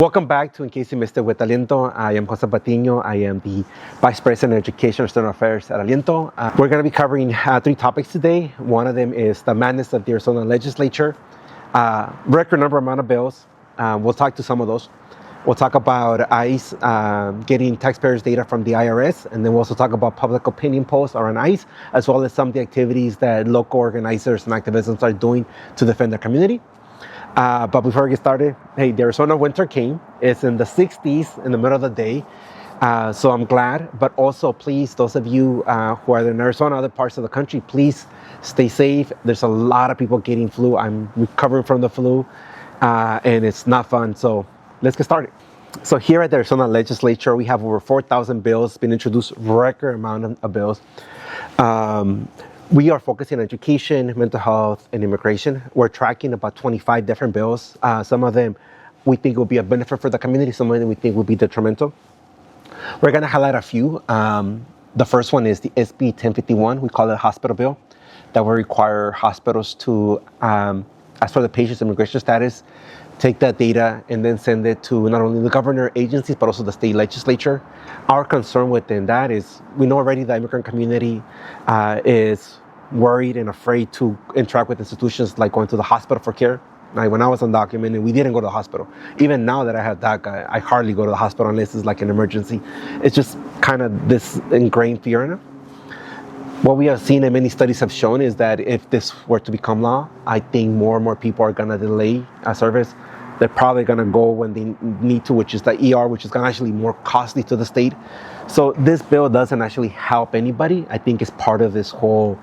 Welcome back to In Case You Missed It with Aliento. I am Jose Patiño. I am the Vice President of Education and External Affairs at Aliento. We're going to be covering three topics today. One of them is the madness of the Arizona legislature, record amount of bills. We'll talk to some of those. We'll talk about ICE getting taxpayers' data from the IRS, and then we'll also talk about public opinion polls around ICE, as well as some of the activities that local organizers and activists are doing to defend their community. But before we get started, hey, the Arizona winter came. It's in the 60s in the middle of the day. So I'm glad, but also please, those of you who are in Arizona, other parts of the country, please stay safe. There's a lot of people getting flu. I'm recovering from the flu, and it's not fun. So let's get started. So here at the Arizona legislature, we have over 4,000 bills being introduced, record amount of bills. We are focusing on education, mental health, and immigration. We're tracking about 25 different bills. Some of them we think will be a benefit for the community. Some of them we think will be detrimental. We're going to highlight a few. The first one is the SB 1051. We call it a hospital bill that will require hospitals to, as for the patient's immigration status, take that data and then send it to not only the governor agencies, but also the state legislature. Our concern within that is we know already the immigrant community is worried and afraid to interact with institutions like going to the hospital for care. Like when I was undocumented, we didn't go to the hospital. Even now that I have DACA, I hardly go to the hospital unless it's like an emergency. It's just kind of this ingrained fear in it. What we have seen and many studies have shown is that if this were to become law, I think more and more people are going to delay a service. They're probably going to go when they need to, which is the ER, which is going to actually more costly to the state. So this bill doesn't actually help anybody. I think it's part of this whole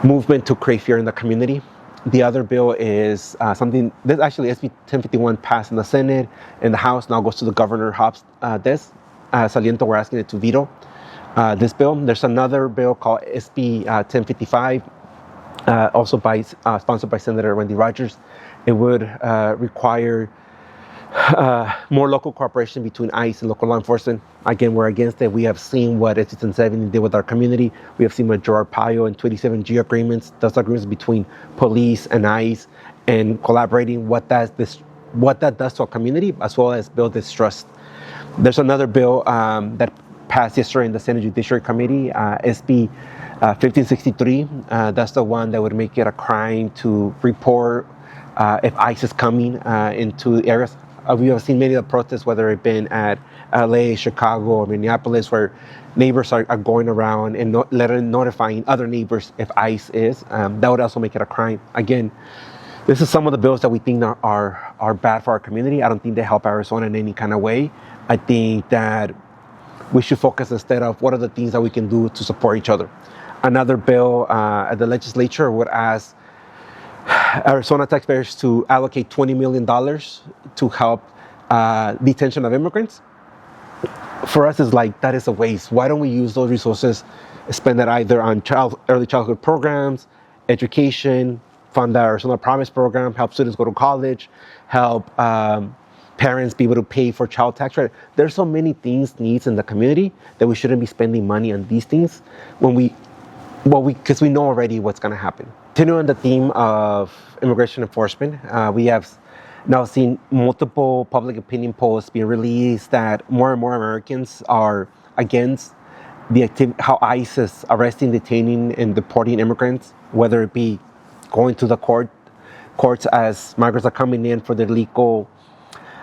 movement to create fear in the community. The other bill is this actually SB 1051 passed in the Senate, in the House, now goes to the Governor Hobbs' desk. Aliento, we're asking it to veto this bill. There's another bill called SB 1055, also sponsored by Senator Wendy Rogers. It would require more local cooperation between ICE and local law enforcement. Again, we're against it. We have seen what SB 1070 did with our community. We have seen what Joe Arpaio and 27G agreements, those agreements between police and ICE, and collaborating, what that does to our community, as well as build distrust. There's another bill that passed yesterday in the Senate Judiciary Committee, SB 1563. That's the one that would make it a crime to report if ICE is coming into areas. We have seen many of the protests, whether it been at LA, Chicago, or Minneapolis, where neighbors are going around and notifying other neighbors if ICE is. That would also make it a crime. Again, this is some of the bills that we think are bad for our community. I don't think they help Arizona in any kind of way. I think that we should focus instead of what are the things that we can do to support each other. Another bill at the legislature would ask Arizona taxpayers to allocate $20 million to help detention of immigrants. For us, it's like, that is a waste. Why don't we use those resources, spend that either on early childhood programs, education, fund the Arizona Promise program, help students go to college, help parents be able to pay for child tax credit. There's so many needs in the community that we shouldn't be spending money on these things because we know already what's going to happen. Continuing the theme of immigration enforcement, we have now seen multiple public opinion polls being released that more and more Americans are against how ICE is arresting, detaining, and deporting immigrants, whether it be going to the courts as migrants are coming in for their legal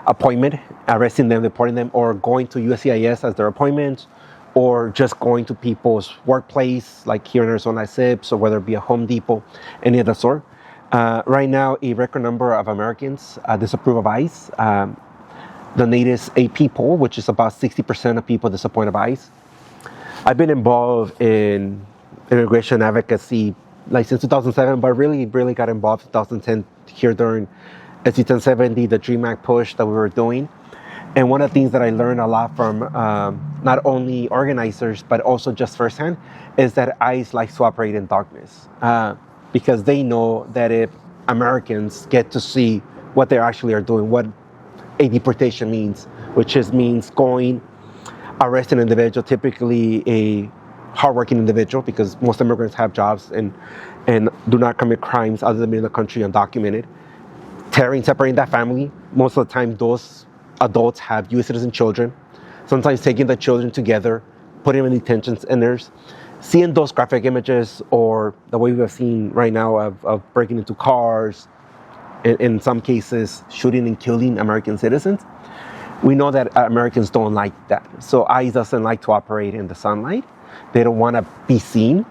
appointment, arresting them, deporting them, or going to USCIS as their appointments, or just going to people's workplace, like here in Arizona, SIPs, or whether it be a Home Depot, any of the sort. Right now, a record number of Americans disapprove of ICE. The latest AP poll, which is about 60% of people disappoint of ICE. I've been involved in immigration advocacy like since 2007, but really got involved in 2010 here during SB 1070, the DREAM Act push that we were doing. And one of the things that I learned a lot from not only organizers, but also just firsthand, is that ICE likes to operate in darkness because they know that if Americans get to see what they actually are doing, what a deportation means, which means going, arresting an individual, typically a hardworking individual, because most immigrants have jobs and do not commit crimes other than being in the country undocumented, separating that family. Most of the time, those adults have U.S. citizen children, sometimes taking the children together, putting them in detention centers, seeing those graphic images, or the way we have seen right now of breaking into cars, in some cases shooting and killing American citizens. We know that Americans don't like that. So ICE doesn't like to operate in the sunlight. They don't want to be seen.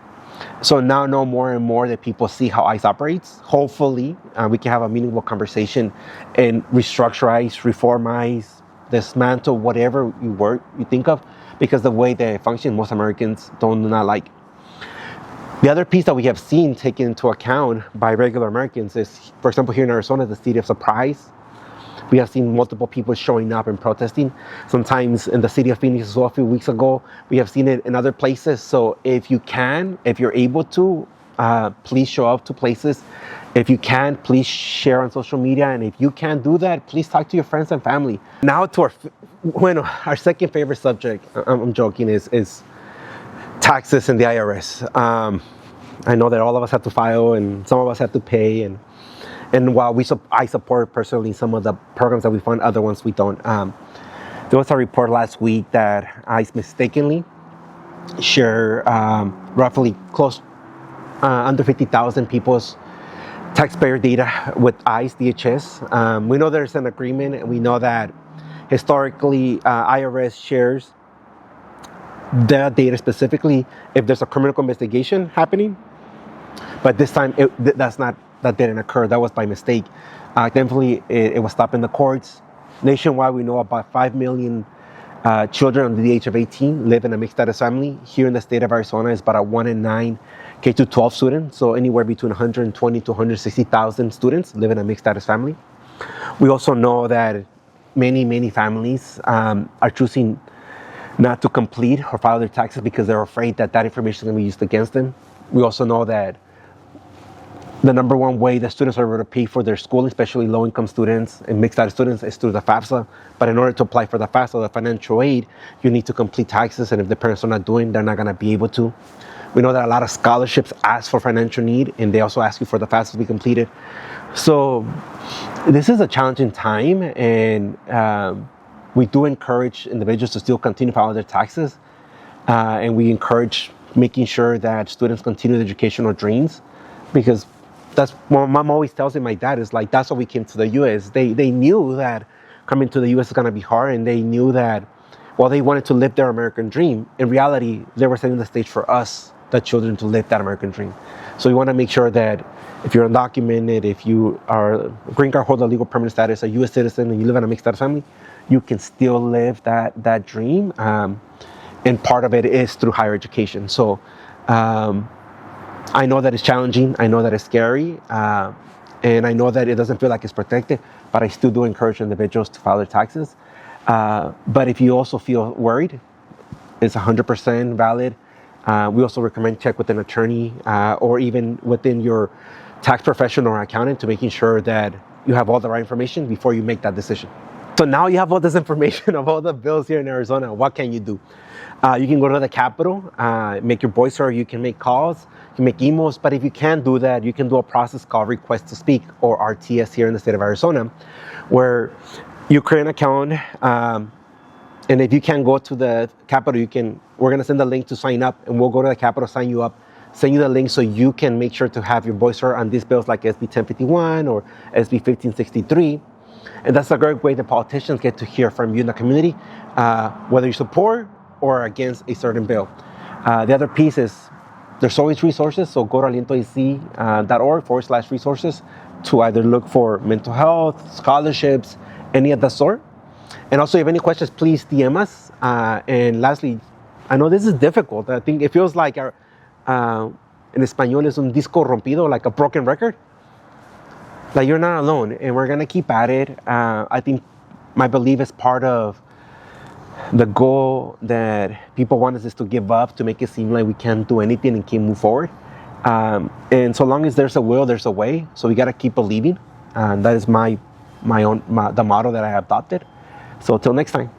So now know more and more that people see how ICE operates. Hopefully, we can have a meaningful conversation and restructure ICE, reform ICE, dismantle whatever you think of, because the way they function, most Americans do not like. The other piece that we have seen taken into account by regular Americans is, for example, here in Arizona, the city of surprise. We have seen multiple people showing up and protesting. Sometimes in the city of Phoenix as well, a few weeks ago. We have seen it in other places. So if you're able to, please show up to places. If you can, please share on social media. And if you can't do that, please talk to your friends and family. Now to our second favorite subject, I'm joking, is taxes and the IRS. I know that all of us have to file and some of us have to pay. And while I support personally some of the programs that we fund, other ones we don't. There was a report last week that ICE mistakenly shared roughly under 50,000 people's taxpayer data with ICE, DHS. We know there's an agreement, and we know that historically IRS shares the data specifically if there's a criminal investigation happening. But this time that didn't occur. That was by mistake. Thankfully, it was stopped in the courts. Nationwide, we know about 5 million children under the age of 18 live in a mixed status family. Here in the state of Arizona, it's about a 1 in 9 K-12 students. So anywhere between 120 to 160,000 students live in a mixed status family. We also know that many families are choosing not to complete or file their taxes because they're afraid that information is going to be used against them. We also know that the number one way that students are able to pay for their schooling, especially low-income students and mixed-status students, is through the FAFSA. But in order to apply for the FAFSA, the financial aid, you need to complete taxes, and if the parents are not doing, they're not going to be able to. We know that a lot of scholarships ask for financial need, and they also ask you for the FAFSA to be completed. So this is a challenging time, and we do encourage individuals to still continue filing their taxes, and we encourage making sure that students continue their educational dreams, because that's what mom always tells me. My dad is like, that's why we came to the U.S. They knew that coming to the U.S. is going to be hard, and they knew that while they wanted to live their American dream, in reality, they were setting the stage for us, the children, to live that American dream. So we want to make sure that if you're undocumented, if you are a green card holder, legal permanent status, a U.S. citizen, and you live in a mixed status family, you can still live that dream. And part of it is through higher education. So I know that it's challenging. I know that it's scary. And I know that it doesn't feel like it's protected, but I still do encourage individuals to file their taxes. But if you also feel worried, it's 100% valid. We also recommend check with an attorney or even within your tax professional or accountant to making sure that you have all the right information before you make that decision. So now you have all this information of all the bills here in Arizona. What can you do? You can go to the Capitol, make your voice heard. You can make calls, you can make emails. But if you can't do that, you can do a process called Request to Speak, or RTS, here in the state of Arizona, where you create an account. And if you can't go to the Capitol, we're going to send a link to sign up, and we'll go to the Capitol, sign you up, send you the link so you can make sure to have your voice heard on these bills like SB 1051 or SB 1563. And that's a great way that politicians get to hear from you in the community, whether you support or against a certain bill. The other piece is there's always resources, so go to alientoac.org/resources to either look for mental health, scholarships, any of the sort. And also, if you have any questions, please DM us. And lastly, I know this is difficult. I think it feels like en español es un disco rompido, like a broken record. Like, you're not alone, and we're gonna keep at it. I think my belief is part of the goal that people want us is to give up, to make it seem like we can't do anything and can't move forward. And so long as there's a will, there's a way. So we gotta keep believing. That is the motto that I adopted. So till next time.